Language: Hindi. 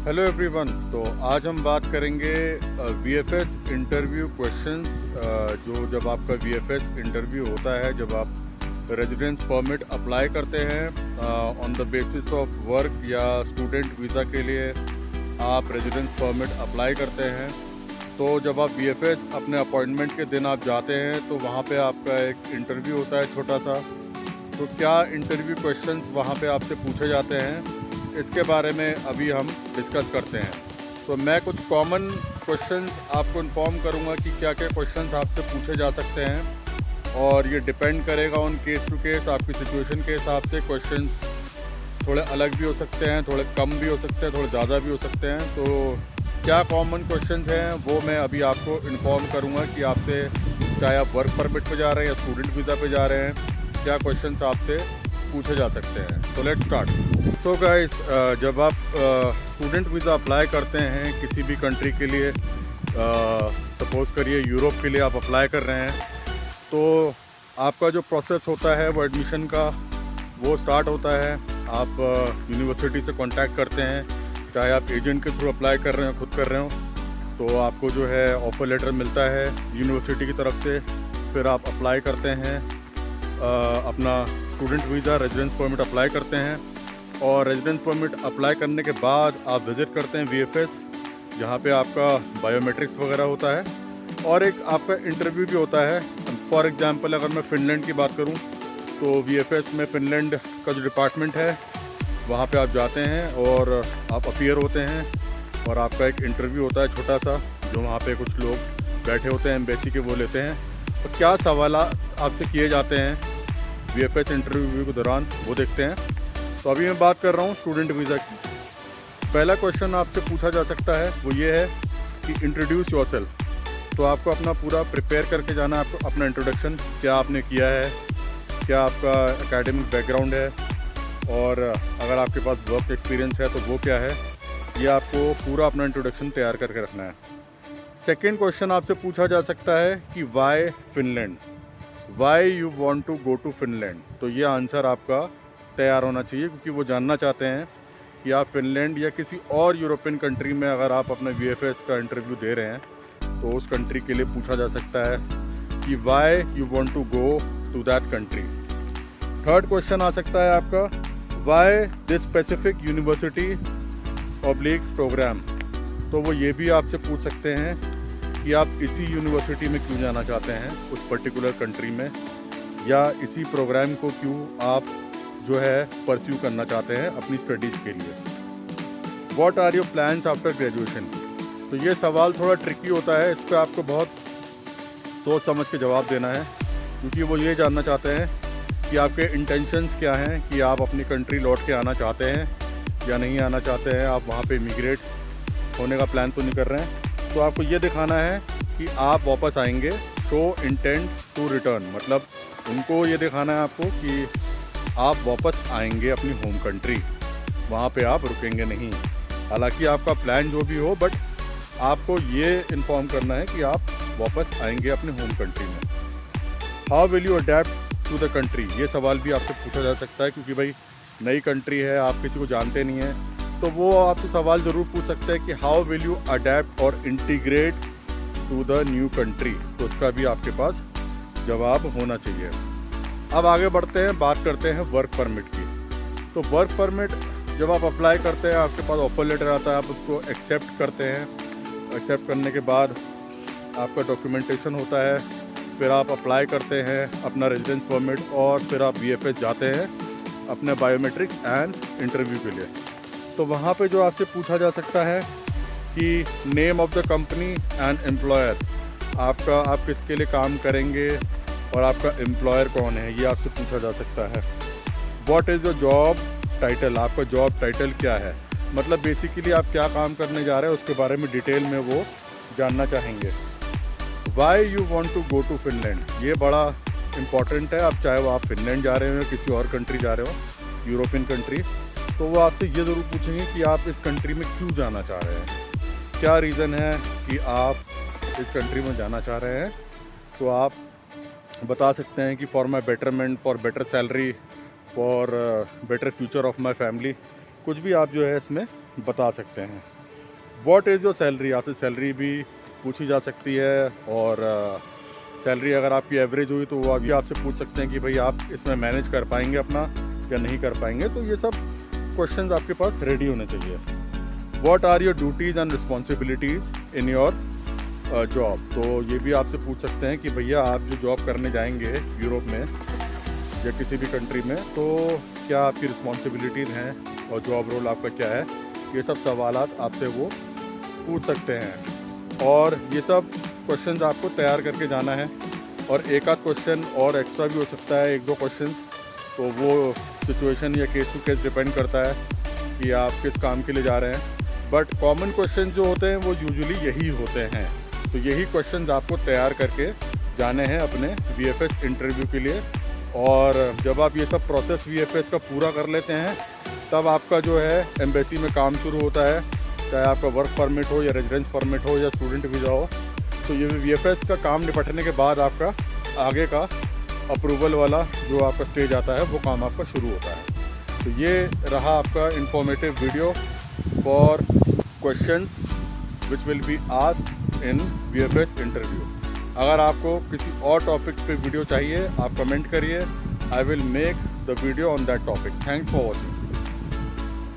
Hello everyone. तो आज हम बात करेंगे वीएफएस इंटरव्यू क्वेश्चंस। जो जब आपका वीएफएस इंटरव्यू होता है, जब आप रेजिडेंस परमिट अप्लाई करते हैं on the basis of work या स्टूडेंट वीज़ा के लिए आप रेजिडेंस परमिट अप्लाई करते हैं। तो जब आप वीएफएस अपने अपॉइंटमेंट के दिन आप जाते हैं तो वहाँ पे आपका एक इंटरव्यू होता है छोटा सा। तो क्या इंटरव्यू क्वेश्चंस वहाँ पे आपसे पूछे जाते हैं, इसके बारे में अभी हम डिस्कस करते हैं। तो मैं कुछ कॉमन क्वेश्चंस आपको इन्फॉर्म करूंगा कि क्या क्या क्वेश्चंस आपसे पूछे जा सकते हैं, और ये डिपेंड करेगा ऑन केस टू केस, आपकी सिचुएशन के हिसाब से। क्वेश्चंस थोड़े अलग भी हो सकते हैं, थोड़े कम भी हो सकते हैं, थोड़े ज़्यादा भी हो सकते हैं। तो क्या कॉमन क्वेश्चंस हैं वो मैं अभी आपको इन्फॉर्म करूँगा कि आपसे, चाहे आप वर्क परमिट पे जा रहे हैं या स्टूडेंट वीज़ा पे जा रहे हैं, क्या क्वेश्चंस आपसे पूछे जा सकते हैं। तो लेट्स स्टार्ट। सो गाइस, जब आप स्टूडेंट वीज़ा अप्लाई करते हैं किसी भी कंट्री के लिए, सपोज़ करिए यूरोप के लिए आप अप्लाई कर रहे हैं, तो आपका जो प्रोसेस होता है वो एडमिशन का, वो स्टार्ट होता है। आप यूनिवर्सिटी से कांटेक्ट करते हैं, चाहे आप एजेंट के थ्रू अप्लाई कर रहे हो, खुद कर रहे हो, तो आपको जो है ऑफ़र लेटर मिलता है यूनिवर्सिटी की तरफ से। फिर आप अप्लाई करते हैं अपना student visa, residence permit apply करते हैं, और रेजिडेंस परमिट अप्लाई करने के बाद आप विज़िट करते हैं वीएफएस, जहाँ पे आपका बायोमेट्रिक्स वगैरह होता है, और एक आपका इंटरव्यू भी होता है। फॉर एग्जांपल अगर मैं फ़िनलैंड की बात करूँ, तो वीएफएस में फ़िनलैंड का जो डिपार्टमेंट है वहाँ पे आप जाते हैं और आप अपीयर होते हैं, और आपका एक इंटरव्यू होता है छोटा सा, जो वहाँ पे कुछ लोग बैठे होते हैं एम्बेसी के, वो लेते हैं। तो क्या सवाल आपसे किए जाते हैं वीएफएस इंटरव्यू के दौरान, वो देखते हैं। तो अभी मैं बात कर रहा हूँ स्टूडेंट वीज़ा की। पहला क्वेश्चन आपसे पूछा जा सकता है वो ये है कि इंट्रोड्यूस योरसेल्फ। तो आपको अपना पूरा प्रिपेयर करके जाना है, आपको अपना इंट्रोडक्शन, क्या आपने किया है, क्या आपका एकेडमिक बैकग्राउंड है, और अगर आपके पास वर्क एक्सपीरियंस है तो वो क्या है, ये आपको पूरा अपना इंट्रोडक्शन तैयार करके रखना है। सेकेंड क्वेश्चन आपसे पूछा जा सकता है कि why Finland, why you want to go to Finland. तो ये आंसर आपका तैयार होना चाहिए, क्योंकि वो जानना चाहते हैं कि आप फिनलैंड या किसी और यूरोपियन कंट्री में अगर आप अपना वीएफएस का इंटरव्यू दे रहे हैं, तो उस कंट्री के लिए पूछा जा सकता है कि why you want to go to that country. Third question आ सकता है आपका, why this specific university public program. तो वो ये भी आपसे पूछ सकते हैं कि आप इसी यूनिवर्सिटी में क्यों जाना चाहते हैं, उस पर्टिकुलर कंट्री में, या इसी प्रोग्राम को क्यों आप जो है परस्यू करना चाहते हैं अपनी स्टडीज़ के लिए। What are your plans after graduation. तो ये सवाल थोड़ा ट्रिकी होता है, इस पर आपको बहुत सोच समझ के जवाब देना है, क्योंकि वो ये जानना चाहते हैं कि आपके इंटेंशंस क्या हैं, कि आप अपनी कंट्री लौट के आना चाहते हैं या नहीं आना चाहते हैं, आप वहाँ पे इमिग्रेट होने का प्लान तो नहीं कर रहे हैं। तो आपको ये दिखाना है कि आप वापस आएंगे, शो इंटेंट टू रिटर्न, मतलब उनको ये दिखाना है आपको कि आप वापस आएंगे अपनी होम कंट्री, वहाँ पे आप रुकेंगे नहीं। हालांकि आपका प्लान जो भी हो, बट आपको ये इन्फॉर्म करना है कि आप वापस आएंगे अपने होम कंट्री में। How will you adapt to the country, ये सवाल भी आपसे पूछा जा सकता है, क्योंकि भाई नई कंट्री है, आप किसी को जानते नहीं हैं, तो वो आपसे सवाल ज़रूर पूछ सकते हैं कि हाउ विल यू अडेप्ट और integrate to the new country. तो उसका भी आपके पास जवाब होना चाहिए। अब आगे बढ़ते हैं, बात करते हैं वर्क परमिट की। तो वर्क परमिट जब आप अप्लाई करते हैं, आपके पास ऑफर लेटर आता है, आप उसको एक्सेप्ट करते हैं। एक्सेप्ट करने के बाद आपका डॉक्यूमेंटेशन होता है, फिर आप अप्लाई करते हैं अपना रेजिडेंस परमिट, और फिर आप वीएफएस जाते हैं अपने बायोमेट्रिक्स एंड इंटरव्यू के लिए। तो वहाँ पे जो आपसे पूछा जा सकता है कि name of the company and employer, आप किसके लिए काम करेंगे और आपका एम्प्लॉयर कौन है, ये आपसे पूछा जा सकता है। What is your job title, आपका जॉब टाइटल क्या है, मतलब बेसिकली आप क्या काम करने जा रहे हैं उसके बारे में डिटेल में वो जानना चाहेंगे। Why you want to go to Finland, ये बड़ा इम्पॉर्टेंट है। आप चाहे वो आप फिनलैंड जा रहे हो, किसी और कंट्री जा रहे हो, यूरोपियन कंट्री, तो वो आपसे ये ज़रूर पूछेंगे कि आप इस कंट्री में क्यों जाना चाह रहे हैं, क्या रीज़न है कि आप इस कंट्री में जाना चाह रहे हैं। तो आप बता सकते हैं कि for my betterment, for better salary, for better future of my family, कुछ भी आप जो है इसमें बता सकते हैं। व्हाट इज़ योर सैलरी, आपसे सैलरी भी पूछी जा सकती है, और सैलरी अगर आपकी एवरेज हुई तो वो अभी आपसे पूछ सकते हैं कि भाई आप इसमें मैनेज कर पाएंगे अपना या नहीं कर पाएंगे। तो ये सब क्वेश्चंस आपके पास रेडी होने चाहिए। What are your duties and responsibilities in your job, तो ये भी आपसे पूछ सकते हैं कि भैया आप जो जॉब करने जाएंगे यूरोप में या किसी भी कंट्री में, तो क्या आपकी रिस्पॉन्सिबिलिटीज़ हैं और जॉब रोल आपका क्या है। ये सब सवालात आपसे वो पूछ सकते हैं, और ये सब क्वेश्चंस आपको तैयार करके जाना है। और एक आध क्वेश्चन और एक्स्ट्रा भी हो सकता है, एक दो क्वेश्चंस, तो वो सिचुएशन या केस टू केस डिपेंड करता है कि आप किस काम के लिए जा रहे हैं। बट कॉमन क्वेश्चंस जो होते हैं वो यूजुअली यही होते हैं। तो यही क्वेश्चंस आपको तैयार करके जाने हैं अपने VFS इंटरव्यू के लिए। और जब आप ये सब प्रोसेस VFS का पूरा कर लेते हैं, तब आपका जो है एम्बेसी में काम शुरू होता है, चाहे आपका वर्क परमिट हो या रेजिडेंस परमिट हो या स्टूडेंट वीज़ा हो। तो ये VFS का काम निपटने के बाद आपका आगे का अप्रूवल वाला जो आपका स्टेज आता है वो काम आपका शुरू होता है। तो ये रहा आपका informative video for questions which will be asked in VFS interview. अगर आपको किसी और टॉपिक पे वीडियो चाहिए, आप कमेंट करिए, I will make the video on that topic. Thanks for watching.